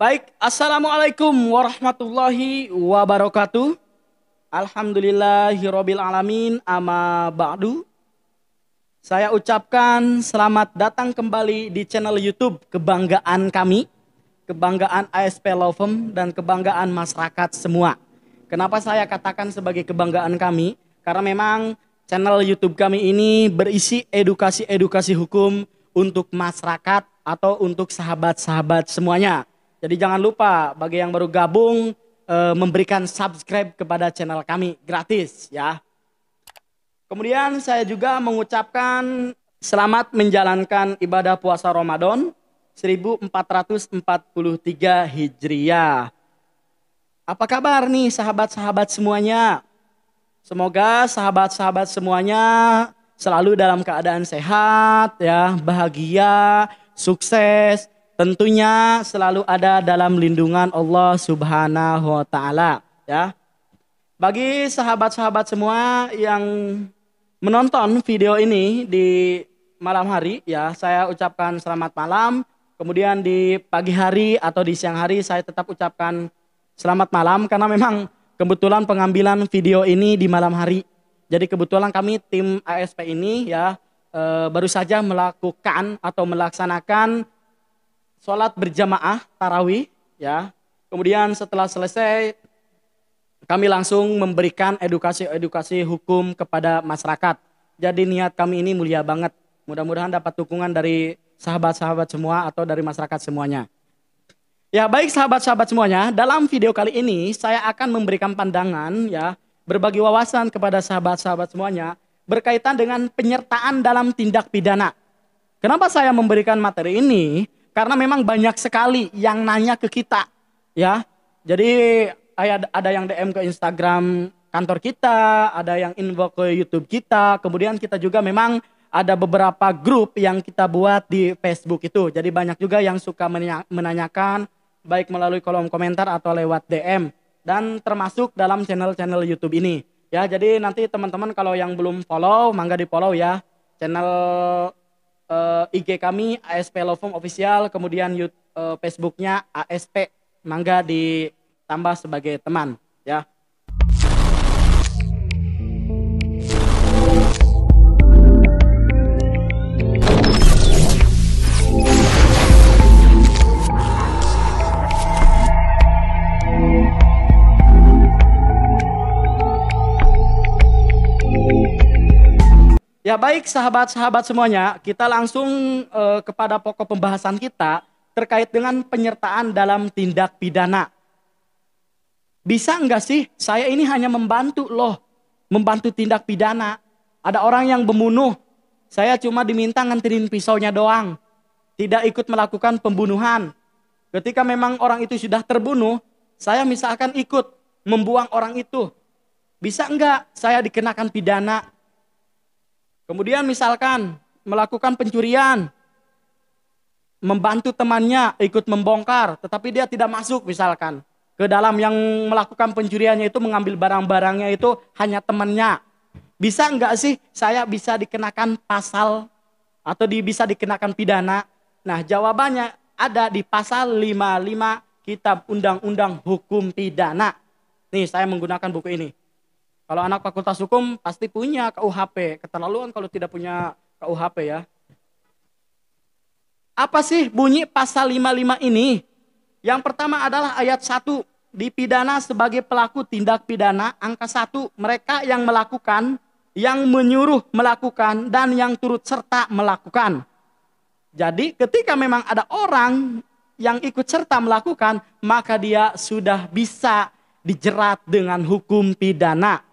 Baik, Assalamualaikum warahmatullahi wabarakatuh. Alhamdulillahirabbil alamin, amma ba'du. Saya ucapkan selamat datang kembali di channel YouTube kebanggaan kami, kebanggaan ASP Lovem dan kebanggaan masyarakat semua. Kenapa saya katakan sebagai kebanggaan kami? Karena memang channel YouTube kami ini berisi edukasi-edukasi hukum untuk masyarakat atau untuk sahabat-sahabat semuanya. Jadi jangan lupa bagi yang baru gabung memberikan subscribe kepada channel kami gratis ya. Kemudian saya juga mengucapkan selamat menjalankan ibadah puasa Ramadan 1443 Hijriah. Apa kabar nih sahabat-sahabat semuanya? Semoga sahabat-sahabat semuanya selalu dalam keadaan sehat ya, bahagia, sukses. Tentunya selalu ada dalam lindungan Allah Subhanahu wa taala ya. Bagi sahabat-sahabat semua yang menonton video ini di malam hari ya, saya ucapkan selamat malam. Kemudian di pagi hari atau di siang hari saya tetap ucapkan selamat malam karena memang kebetulan pengambilan video ini di malam hari. Jadi kebetulan kami tim ASP ini ya baru saja melakukan atau melaksanakan sholat berjamaah tarawih ya. Kemudian setelah selesai kami langsung memberikan edukasi-edukasi hukum kepada masyarakat. Jadi niat kami ini mulia banget. Mudah-mudahan dapat dukungan dari sahabat-sahabat semua atau dari masyarakat semuanya. Ya baik sahabat-sahabat semuanya, dalam video kali ini saya akan memberikan pandangan ya, berbagi wawasan kepada sahabat-sahabat semuanya berkaitan dengan penyertaan dalam tindak pidana. Kenapa saya memberikan materi ini? Karena memang banyak sekali yang nanya ke kita, ya. Jadi ada yang DM ke Instagram kantor kita, ada yang inbox ke YouTube kita. Kemudian kita juga memang ada beberapa grup yang kita buat di Facebook itu. Jadi banyak juga yang suka menanyakan, baik melalui kolom komentar atau lewat DM. Dan termasuk dalam channel-channel YouTube ini. Ya, jadi nanti teman-teman kalau yang belum follow, mangga di follow ya. Channel IG kami ASP Lovem Official, kemudian Facebooknya ASP, mangga ditambah sebagai teman ya. Ya baik sahabat-sahabat semuanya, kita langsung kepada pokok pembahasan kita terkait dengan penyertaan dalam tindak pidana. Bisa enggak sih saya ini hanya membantu loh, membantu tindak pidana. Ada orang yang membunuh, saya cuma diminta nganterin pisaunya doang, tidak ikut melakukan pembunuhan. Ketika memang orang itu sudah terbunuh, saya misalkan ikut membuang orang itu. Bisa enggak saya dikenakan pidana? Kemudian misalkan melakukan pencurian, membantu temannya ikut membongkar, tetapi dia tidak masuk misalkan. Ke dalam yang melakukan pencuriannya itu mengambil barang-barangnya itu hanya temannya. Bisa enggak sih saya bisa dikenakan pasal atau bisa dikenakan pidana? Nah jawabannya ada di pasal 55 Kitab Undang-Undang Hukum Pidana. Nih saya menggunakan buku ini. Kalau anak fakultas hukum pasti punya KUHP. Keterlaluan kalau tidak punya KUHP ya. Apa sih bunyi pasal 55 ini? Yang pertama adalah ayat 1. Dipidana sebagai pelaku tindak pidana. Angka 1. Mereka yang melakukan, yang menyuruh melakukan, dan yang turut serta melakukan. Jadi ketika memang ada orang yang ikut serta melakukan, maka dia sudah bisa dijerat dengan hukum pidana.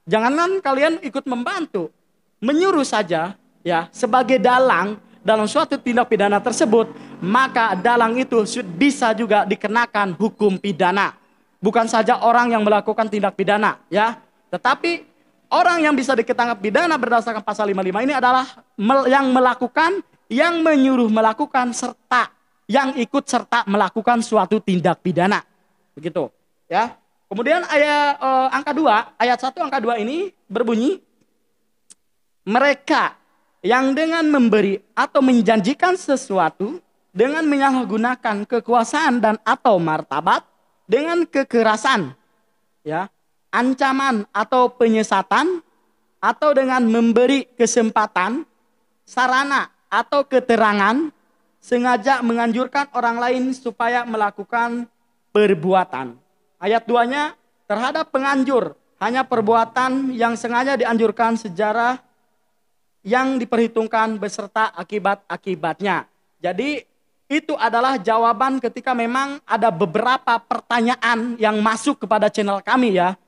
Jangankan kalian ikut membantu, menyuruh saja ya sebagai dalang dalam suatu tindak pidana tersebut, maka dalang itu bisa juga dikenakan hukum pidana. Bukan saja orang yang melakukan tindak pidana ya, tetapi orang yang bisa dikenakan pidana berdasarkan pasal 55 ini adalah yang melakukan, yang menyuruh melakukan, serta yang ikut serta melakukan suatu tindak pidana. Begitu ya. Kemudian angka 2, ayat 1 angka 2 ini berbunyi, mereka yang dengan memberi atau menjanjikan sesuatu dengan menyalahgunakan kekuasaan dan atau martabat, dengan kekerasan, ya, ancaman atau penyesatan, atau dengan memberi kesempatan, sarana atau keterangan, sengaja menganjurkan orang lain supaya melakukan perbuatan. Ayat 2-nya, terhadap penganjur, hanya perbuatan yang sengaja dianjurkan sejarah yang diperhitungkan beserta akibat-akibatnya. Jadi itu adalah jawaban ketika memang ada beberapa pertanyaan yang masuk kepada channel kami ya.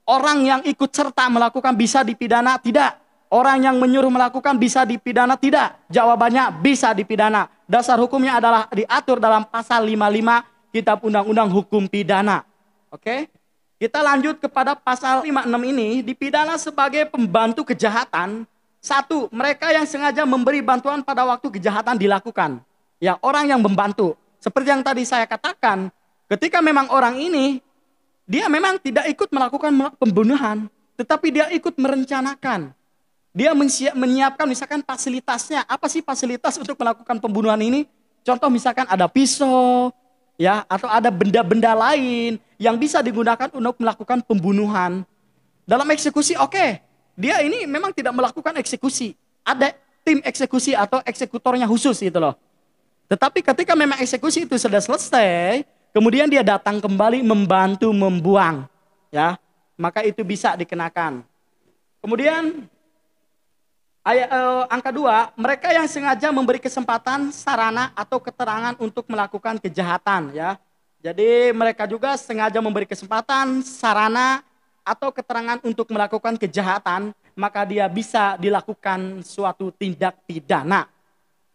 Orang yang ikut serta melakukan bisa dipidana? Tidak. Orang yang menyuruh melakukan bisa dipidana? Tidak. Jawabannya bisa dipidana. Dasar hukumnya adalah diatur dalam pasal 55 Kitab Undang-Undang Hukum Pidana. Oke? Kita lanjut kepada pasal 56 ini, dipidana sebagai pembantu kejahatan. Satu, mereka yang sengaja memberi bantuan pada waktu kejahatan dilakukan. Ya, orang yang membantu. Seperti yang tadi saya katakan, ketika memang orang ini, dia memang tidak ikut melakukan pembunuhan, tetapi dia ikut merencanakan. Dia menyiapkan misalkan fasilitasnya. Apa sih fasilitas untuk melakukan pembunuhan ini? Contoh misalkan ada pisau, ya, atau ada benda-benda lain yang bisa digunakan untuk melakukan pembunuhan. Dalam eksekusi, oke, dia ini memang tidak melakukan eksekusi. Ada tim eksekusi atau eksekutornya khusus gitu loh. Tetapi ketika memang eksekusi itu sudah selesai, kemudian dia datang kembali membantu membuang, ya, maka itu bisa dikenakan. Kemudian angka 2, mereka yang sengaja memberi kesempatan, sarana atau keterangan untuk melakukan kejahatan, ya. Jadi mereka juga sengaja memberi kesempatan, sarana atau keterangan untuk melakukan kejahatan, maka dia bisa dilakukan suatu tindak pidana.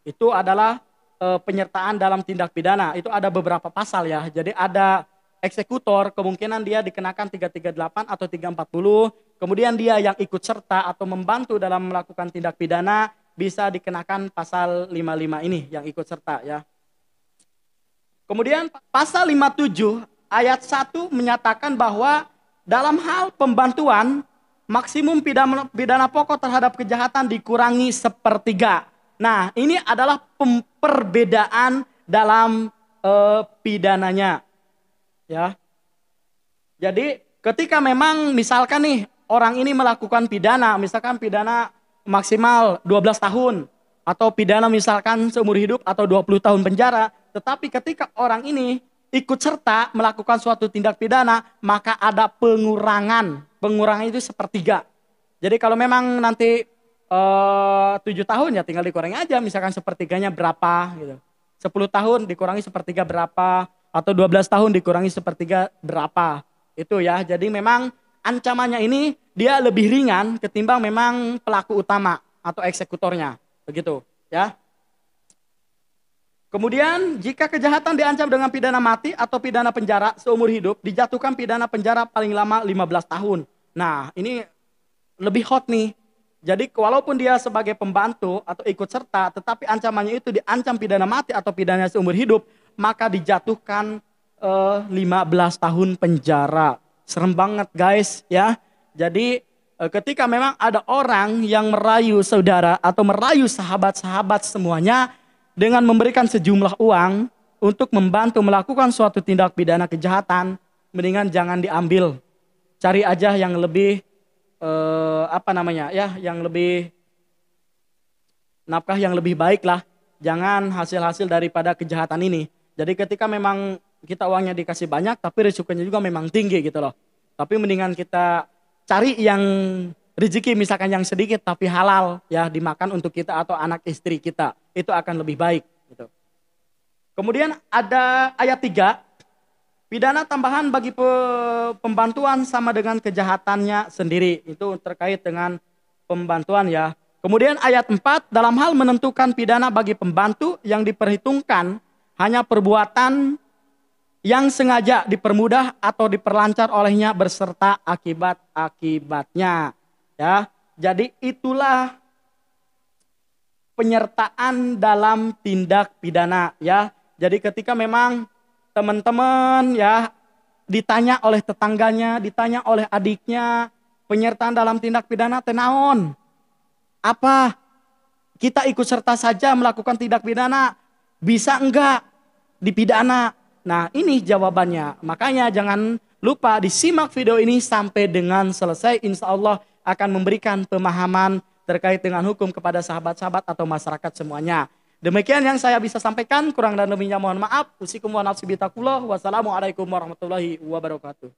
Itu adalah penyertaan dalam tindak pidana. Itu ada beberapa pasal ya. Jadi ada eksekutor, kemungkinan dia dikenakan 338 atau 340. Kemudian dia yang ikut serta atau membantu dalam melakukan tindak pidana bisa dikenakan pasal 55 ini yang ikut serta ya. Kemudian pasal 57 ayat 1 menyatakan bahwa dalam hal pembantuan maksimum pidana pokok terhadap kejahatan dikurangi 1/3. Nah, ini adalah perbedaan dalam pidananya. Ya. Jadi ketika memang misalkan nih orang ini melakukan pidana, misalkan pidana maksimal 12 tahun atau pidana misalkan seumur hidup atau 20 tahun penjara, tetapi ketika orang ini ikut serta melakukan suatu tindak pidana, maka ada pengurangan. Pengurangan itu 1/3. Jadi kalau memang nanti 7 tahun ya tinggal dikurangi aja, misalkan 1/3-nya berapa gitu. 10 tahun dikurangi 1/3 berapa, atau 12 tahun dikurangi 1/3 berapa. Itu ya, jadi memang ancamannya ini dia lebih ringan ketimbang memang pelaku utama atau eksekutornya. Begitu ya. Kemudian jika kejahatan diancam dengan pidana mati atau pidana penjara seumur hidup, dijatuhkan pidana penjara paling lama 15 tahun. Nah ini lebih hot nih. Jadi walaupun dia sebagai pembantu atau ikut serta, tetapi ancamannya itu diancam pidana mati atau pidana seumur hidup, maka dijatuhkan 15 tahun penjara. Serem banget guys ya. Jadi ketika memang ada orang yang merayu saudara atau merayu sahabat-sahabat semuanya dengan memberikan sejumlah uang untuk membantu melakukan suatu tindak pidana kejahatan, mendingan jangan diambil. Cari aja yang lebih yang lebih nafkah yang lebih baik lah. Jangan hasil-hasil daripada kejahatan ini. Jadi ketika memang kita uangnya dikasih banyak, tapi risikonya juga memang tinggi gitu loh. Tapi mendingan kita cari yang rezeki misalkan yang sedikit tapi halal ya, dimakan untuk kita atau anak istri kita. Itu akan lebih baik gitu. Kemudian ada ayat 3. Pidana tambahan bagi pembantuan sama dengan kejahatannya sendiri. Itu terkait dengan pembantuan ya. Kemudian ayat 4, dalam hal menentukan pidana bagi pembantu yang diperhitungkan hanya perbuatan yang sengaja dipermudah atau diperlancar olehnya beserta akibat-akibatnya. Ya, jadi itulah penyertaan dalam tindak pidana ya. Jadi ketika memang teman-teman ya ditanya oleh tetangganya, ditanya oleh adiknya, penyertaan dalam tindak pidana tenaon. Apa? Kita ikut serta saja melakukan tindak pidana. Bisa enggak dipidana? Nah, ini jawabannya. Makanya jangan lupa disimak video ini sampai dengan selesai. Insya Allah akan memberikan pemahaman terkait dengan hukum kepada sahabat-sahabat atau masyarakat semuanya. Demikian yang saya bisa sampaikan. Kurang dan lebihnya mohon maaf. Usikum wa nafsi bitakullah. Wassalamualaikum warahmatullahi wabarakatuh.